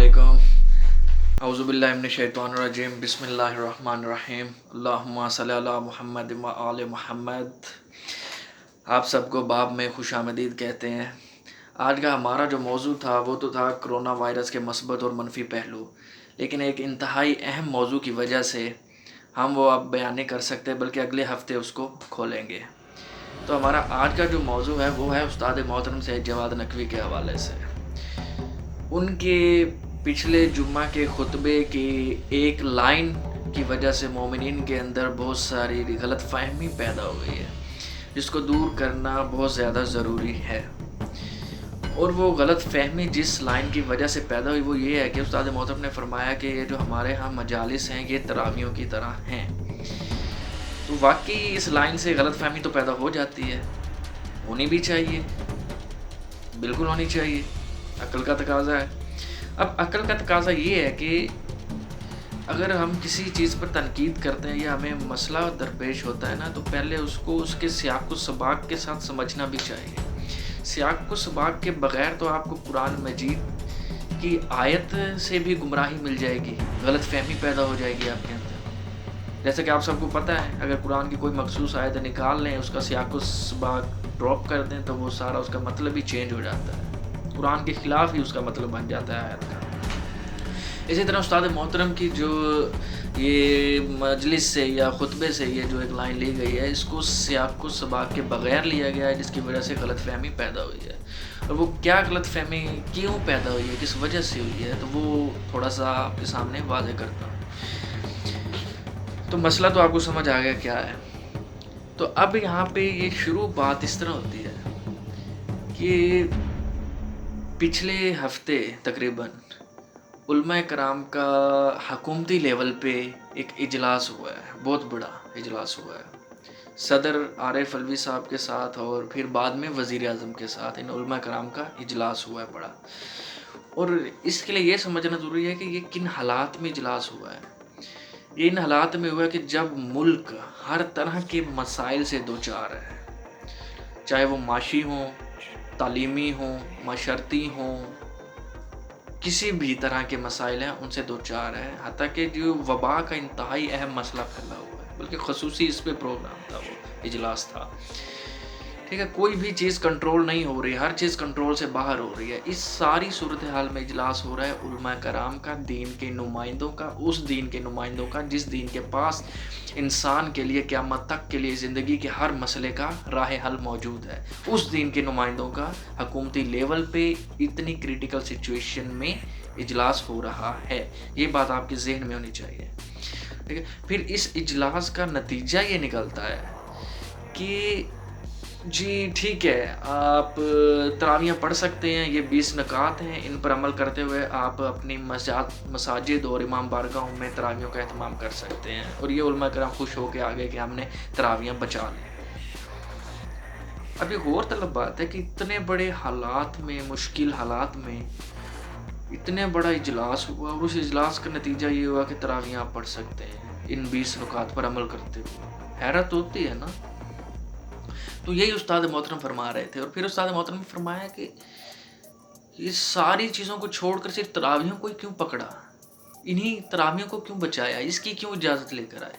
अस्सलामुअलैकुम औज़ुबिल्लाहिमिनश्शैतानिर्रजीम बिस्मिल्लाहिर्रहमानिर्रहीम अल्लाहुम्मा सल्लि अला मुहम्मद व आले मुहम्मद। आप सबको बाब में खुशामदीद कहते हैं। आज का हमारा जो मौजू था वो तो था कोरोना वायरस के मस्बत और मनफी पहलू, लेकिन एक इंतहाई अहम मौजू की वजह से हम वो अब बयान नहीं कर सकते, बल्कि अगले हफ्ते उसको खोलेंगे। तो हमारा आज का जो मौजू है वो है उस्ताद मोहतरम सैयद जवाद नकवी के हवाले से। उनके पिछले जुम्मा के खुतबे की एक लाइन की वजह से मोमिनीन के अंदर बहुत सारी गलत फहमी पैदा हो गई है, जिसको दूर करना बहुत ज़्यादा ज़रूरी है। और वो गलत फहमी जिस लाइन की वजह से पैदा हुई वो ये है कि उस्ताद मोहतरम ने फरमाया कि ये जो हमारे यहाँ मजालिस हैं ये तरावियों की तरह हैं। तो वाकई इस लाइन से गलत फहमी तो पैदा हो जाती है, होनी भी चाहिए, बिल्कुल होनी चाहिए, अक्ल का तकाजा है। अब अक्ल का तकाजा ये है कि अगर हम किसी चीज़ पर तनकीद करते हैं या हमें मसला दरपेश होता है ना, तो पहले उसको उसके सियाक़ व सबाक़ के साथ समझना भी चाहिए। सियाक़ व सबाक़ के बग़ैर तो आपको कुरान मजीद की आयत से भी गुमराही मिल जाएगी, गलत फहमी पैदा हो जाएगी आपके अंदर। जैसे कि आप सबको पता है, अगर कुरान की कोई मखसूस आयत निकाल लें, उसका सियाक़ व सबाक़ ड्रॉप कर दें, तो वो सारा उसका मतलब ही चेंज हो जाता है, कुरान के ख़िलाफ़ ही उसका मतलब बन जाता है आयत का। इसी तरह उस्ताद मोहतरम की जो ये मजलिस से या खुतबे से ये जो एक लाइन ली गई है, इसको सियाक़ व सबाक़ के बग़ैर लिया गया है, जिसकी वजह से गलत फहमी पैदा हुई है। और वो क्या गलत फहमी क्यों पैदा हुई है, किस वजह से हुई है, तो वो थोड़ा सा आपके सामने वाज़ेह करता हूँ। तो मसला तो आपको समझ आ गया क्या है। तो अब यहाँ पे ये शुरू बात इस तरह होती है कि पिछले हफ्ते तकरीबन उलमा कराम का हकूमती लेवल पे एक इजलास हुआ है, बहुत बड़ा इजलास हुआ है सदर आरिफ अलवी साहब के साथ, और फिर बाद में वज़ीर आज़म के साथ इन उलमा कराम का इजलास हुआ है बड़ा। और इसके लिए ये समझना ज़रूरी है कि ये किन हालात में इजलास हुआ है। ये इन हालात में हुआ है कि जब मुल्क हर तरह के मसाइल से दो चार है, चाहे वो माशी हों, तालीमी हों, माशरती हों, किसी भी तरह के मसाइल हैं उनसे दो चार है। हत्ता कि जो वबा का इंतहाई अहम मसला फैला हुआ है, बल्कि खसूसी इस पे प्रोग्राम था, वो इजलास था, ठीक है। कोई भी चीज़ कंट्रोल नहीं हो रही, हर चीज़ कंट्रोल से बाहर हो रही है। इस सारी सूरत हाल में इजलास हो रहा है उलमा कराम का, दीन के नुमाइंदों का, उस दीन के नुमाइंदों का जिस दीन के पास इंसान के लिए क़यामत तक के लिए ज़िंदगी के हर मसले का राह हल मौजूद है। उस दीन के नुमाइंदों का हकूमती लेवल पे इतनी क्रिटिकल सिचुएशन में इजलास हो रहा है, ये बात आपके जहन में होनी चाहिए, ठीक है। फिर इस इजलास का नतीजा ये निकलता है कि जी ठीक है, आप तरावियाँ पढ़ सकते हैं, ये 20 नकात हैं, इन पर अमल करते हुए आप अपनी मसाजिद और इमाम बारगाहों में तरावियों का एहतमाम कर सकते हैं। और ये उलमा कराम खुश हो के आ गए कि हमने तरावियाँ बचा ली। अब एक और तलब बात है कि इतने बड़े हालात में, मुश्किल हालात में इतने बड़ा इजलास हुआ, और उस इजलास का नतीजा ये हुआ कि तरावियाँ आप पढ़ सकते हैं इन 20 नकात पर अमल करते हुए। हैरत होती है ना। तो यही उस्ताद मोहतरम फरमा रहे थे। और फिर उस्ताद मोहतरम ने फरमाया कि ये सारी चीज़ों को छोड़कर सिर्फ तरावियों को ही क्यों पकड़ा, इन्हीं तरावियों को क्यों बचाया, इसकी क्यों इजाज़त लेकर आए।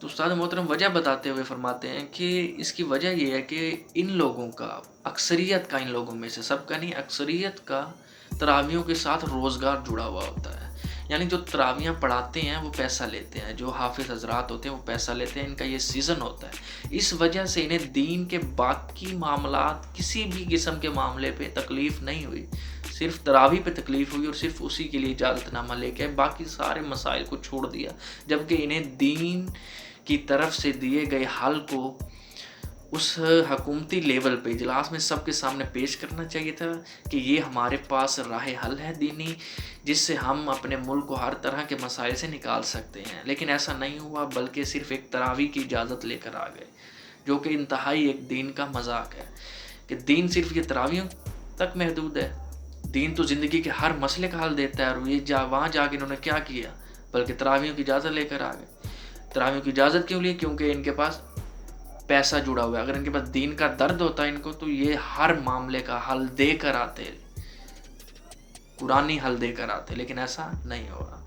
तो उस्ताद मोहतरम वजह बताते हुए फरमाते हैं कि इसकी वजह ये है कि इन लोगों का, अक्सरियत का, इन लोगों में से, सबका नहीं, अक्सरियत का तरावियों के साथ रोज़गार जुड़ा हुआ होता है। यानी जो तरावियाँ पढ़ाते हैं वो पैसा लेते हैं, जो हाफिज़ हजरात होते हैं वो पैसा लेते हैं, इनका ये सीज़न होता है। इस वजह से इन्हें दीन के बाकी मामलात, किसी भी किस्म के मामले पे तकलीफ़ नहीं हुई, सिर्फ तरावी पे तकलीफ़ हुई, और सिर्फ उसी के लिए इजाज़तनामा लेके बाकी सारे मसाइल को छोड़ दिया। जबकि इन्हें दीन की तरफ से दिए गए हल को उस हकूमती लेवल पे इजलास में सबके सामने पेश करना चाहिए था कि ये हमारे पास राह हल है दीनी, जिससे हम अपने मुल्क को हर तरह के मसाइल से निकाल सकते हैं। लेकिन ऐसा नहीं हुआ, बल्कि सिर्फ एक तरावी की इजाज़त लेकर आ गए, जो कि इंतहाई एक दीन का मजाक है कि दीन सिर्फ ये तरावियों तक महदूद है। दीन तो ज़िंदगी के हर मसले का हल देता है। और ये वहाँ जाके इन्होंने क्या किया, बल्कि तरावियों की इजाज़त लेकर आ गए। तरावियों की इजाज़त क्यों ली? क्योंकि इनके पास पैसा जुड़ा हुआ है। अगर इनके पास दीन का दर्द होता है इनको, तो ये हर मामले का हल दे कर आते। कुरानी हल देकर आते, लेकिन ऐसा नहीं होगा।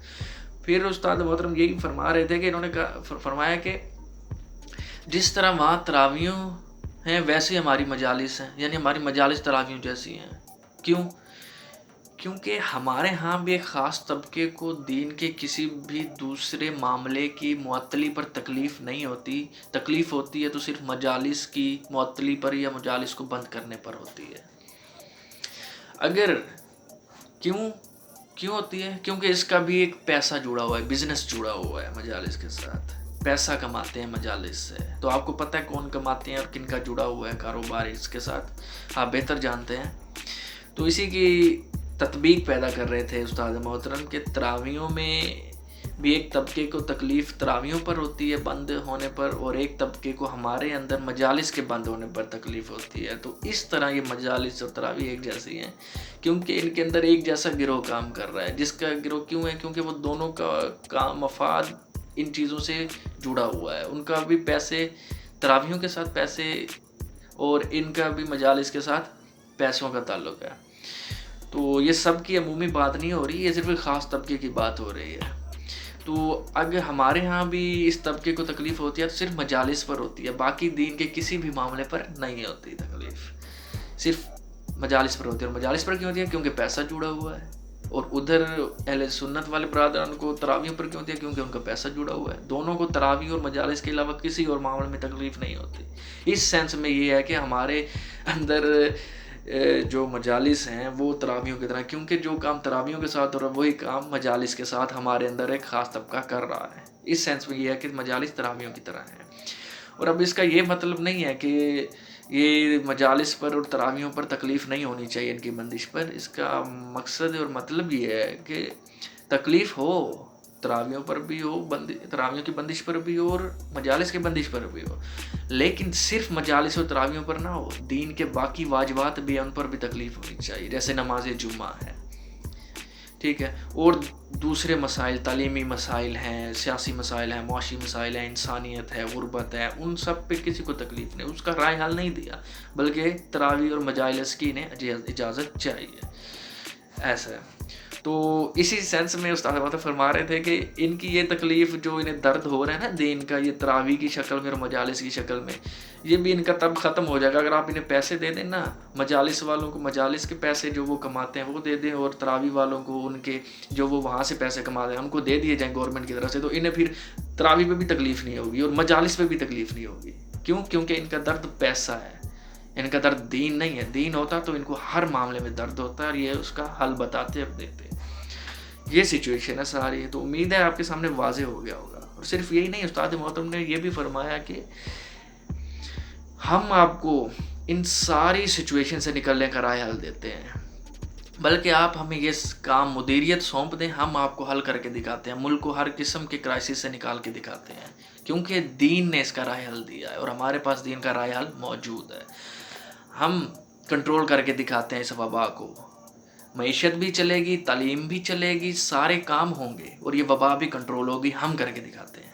फिर उस्ताद मोहतरम यही फरमा रहे थे कि इन्होंने फरमाया कि जिस तरह वहाँ तरावियों हैं वैसे हमारी मजालिस हैं, यानी हमारी मजालिस तरावियों जैसी हैं। क्यों? क्योंकि हमारे यहाँ भी एक ख़ास तबके को दीन के किसी भी दूसरे मामले की मुअत्तली पर तकलीफ़ नहीं होती। तकलीफ़ होती है तो सिर्फ मजालिस की मुअत्तली पर या मजालिस को बंद करने पर होती है। अगर क्यों होती है? क्योंकि इसका भी एक पैसा जुड़ा हुआ है, बिज़नेस जुड़ा हुआ है मजालिस के साथ। पैसा कमाते हैं मजालिस से, तो आपको पता है कौन कमाते हैं और किन का जुड़ा हुआ है कारोबार इसके साथ, आप बेहतर जानते हैं। तो इसी की तत्बीक पैदा कर रहे थे उस्ताद मोहतरम के तरावियों में भी एक तबके को तकलीफ़ तरावियों पर होती है बंद होने पर, और एक तबके को हमारे अंदर मजालिस के बंद होने पर तकलीफ़ होती है। तो इस तरह ये मजालिस और तरावी एक जैसी हैं, क्योंकि इनके अंदर एक जैसा गिरोह काम कर रहा है। जिसका गिरोह क्यों है? क्योंकि वो दोनों का मफाद इन चीज़ों से जुड़ा हुआ है। उनका भी पैसे, तरावियों के साथ पैसे, और इनका भी मजालिस के साथ पैसों का ताल्लुक़ है। तो ये सब की अमूमी बात नहीं हो रही, ये सिर्फ एक ख़ास तबके की बात हो रही है। तो अगर हमारे यहाँ भी इस तबके को तकलीफ़ होती है तो सिर्फ मजालिस पर होती है, बाकी दीन के किसी भी मामले पर नहीं होती तकलीफ़, सिर्फ मजालिस पर होती है। और मजालिस पर क्यों होती है? क्योंकि पैसा जुड़ा हुआ है। और उधर अहले सुन्नत वाले बरादरान को तरावियों पर क्यों होती है? क्योंकि उनका पैसा जुड़ा हुआ है। दोनों को तरावी और मजालिस के अलावा किसी और मामले में तकलीफ़ नहीं होती। इस सेंस में ये है कि हमारे अंदर जो मजालिस हैं वो तरावियों की तरह, क्योंकि जो काम तरावियों के साथ हो रहा है वही काम मजालिस के साथ हमारे अंदर एक ख़ास तबका कर रहा है। इस सेंस में ये है कि मजालिस तरावियों की तरह है। और अब इसका ये मतलब नहीं है कि ये मजालिस पर और तरावियों पर तकलीफ़ नहीं होनी चाहिए इनकी बंदिश पर। इसका मकसद और मतलब ये है कि तकलीफ़ हो, तरावियों पर भी हो, तरावियों की बंदिश पर भी हो और मजालिस की बंदिश पर भी हो, लेकिन सिर्फ मजालिस और तरावियों पर ना हो। दीन के बाकी वाजिबात भी उन पर भी तकलीफ़ होनी चाहिए, जैसे नमाज जुम्मा है, ठीक है, और दूसरे मसाइल, तालीमी मसाइल हैं, सियासी मसाइल हैं, मुआशी मसाइल हैं, इंसानियत है, गुरबत है, उन सब पे किसी को तकलीफ़ नहीं, उसका राय हल नहीं दिया, बल्कि तरावी और मजालिस की इन्हें इजाज़त चाहिए। ऐसा है। तो इसी सेंस में उस्ताद बात फरमा रहे थे कि इनकी ये तकलीफ़ जो इन्हें दर्द हो रहा है ना दीन का, ये तरावी की शक्ल में और मजालिस की शक्ल में, ये भी इनका तब ख़त्म हो जाएगा अगर आप इन्हें पैसे दे दें ना। मजालिस वालों को मजालिस के पैसे जो वो कमाते हैं वो दे दें, और तरावी वालों को उनके जो वो वहाँ से पैसे कमाते हैं उनको दे दिए जाएँ गवर्नमेंट की तरफ से, तो इन्हें फिर तरावी पे भी तकलीफ़ नहीं होगी और मजालिस पे भी तकलीफ़ नहीं होगी। क्यों? क्योंकि इनका दर्द पैसा है, इनका दर्द दीन नहीं है। दीन होता तो इनको हर मामले में दर्द होता है और ये उसका हल बताते अब देते। ये सिचुएशन है सारी। तो उम्मीद है आपके सामने वाज़ेह हो गया होगा। और सिर्फ यही नहीं, उस्ताद मोहतरम ने ये भी फरमाया कि हम आपको इन सारी सिचुएशन से निकलने का राय हल देते हैं, बल्कि आप हमें ये काम मुदीरियत सौंप दें, हम आपको हल करके दिखाते हैं, मुल्क को हर किस्म के क्राइसिस से निकाल के दिखाते हैं, क्योंकि दीन ने इसका राय हल दिया है और हमारे पास दीन का राय हल मौजूद है। हम कंट्रोल करके दिखाते हैं इस वबा को। मईशत भी चलेगी, तालीम भी चलेगी, सारे काम होंगे और ये वबा भी कंट्रोल होगी, हम करके दिखाते हैं।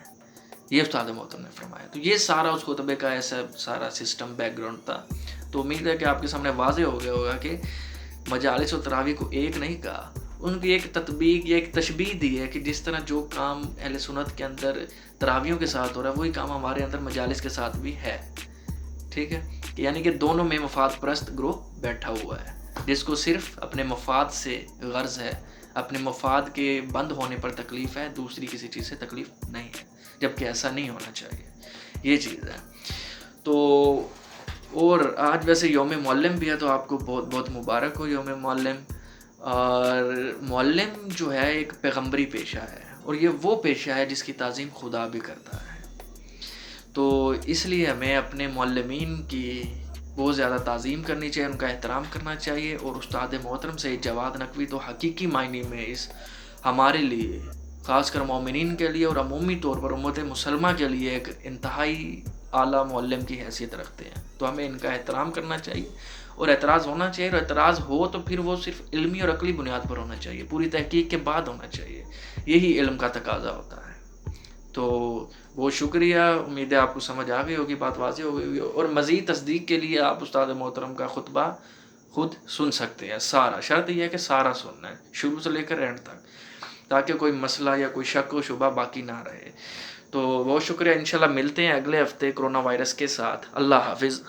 ये उस्ताद मोहतरम ने फरमाया। तो ये सारा उस खुतबे का ऐसा सारा सिस्टम बैकग्राउंड था। तो उम्मीद है कि आपके सामने वाज़ेह हो गया होगा कि मजालिस और तरावी को एक नहीं कहा, उनकी एक तत्बीक या एक तशबीह दी है कि जिस तरह जो काम अहले सुन्नत के अंदर तरावियों के साथ हो रहा है वही काम हमारे अंदर मजालिस के साथ भी है। ठीक है, यानी कि दोनों में मफाद परस्त ग्रोह बैठा हुआ है, जिसको सिर्फ अपने मफाद से गर्ज है, अपने मफाद के बंद होने पर तकलीफ़ है, दूसरी किसी चीज़ से तकलीफ़ नहीं है, जबकि ऐसा नहीं होना चाहिए। ये चीज़ है। तो और आज वैसे यौम मुअल्लिम भी है, तो आपको बहुत बहुत मुबारक हो यौम मुअल्लिम। और मुअल्लिम जो है एक पैगम्बरी पेशा है और ये वो पेशा है जिसकी ताज़ीम खुदा भी करता है। तो इसलिए हमें अपने मुअल्लिमीन की बहुत ज़्यादा ताज़ीम करनी चाहिए, उनका एहतराम करना चाहिए। और उस्ताद मोहतरम सैयद जवाद नकवी तो हकीकी मायने में इस हमारे लिए, ख़ासकर मोमिनीन के लिए और अमूमी तौर पर उम्मत मुसलमा के लिए एक इंतहाई आला मुअल्लिम की हैसियत रखते हैं। तो हमें इनका एहतराम करना चाहिए और एतराज़ होना चाहिए। और एतराज़ हो तो फिर वो सिर्फ इल्मी और अक़ली बुनियाद पर होना चाहिए, पूरी तहकीक के बाद होना चाहिए। यही इल्म का तकाज़ा होता है। तो बहुत शुक्रिया, उम्मीद है आपको समझ आ गई होगी, बात वाज़ेह हो गई होगी। और मज़ीद तस्दीक के लिए आप उस्ताद मोहतरम का खुतबा خود سن سکتے ہیں سارا. شرط یہ ہے کہ سارا سننا ہے شروع سے لے کر اینڈ تک، تاکہ کوئی مسئلہ یا کوئی شک و شبہ باقی نہ رہے. تو بہت شکریہ، انشاءاللہ ملتے ہیں اگلے ہفتے کرونا وائرس کے ساتھ. اللہ حافظ.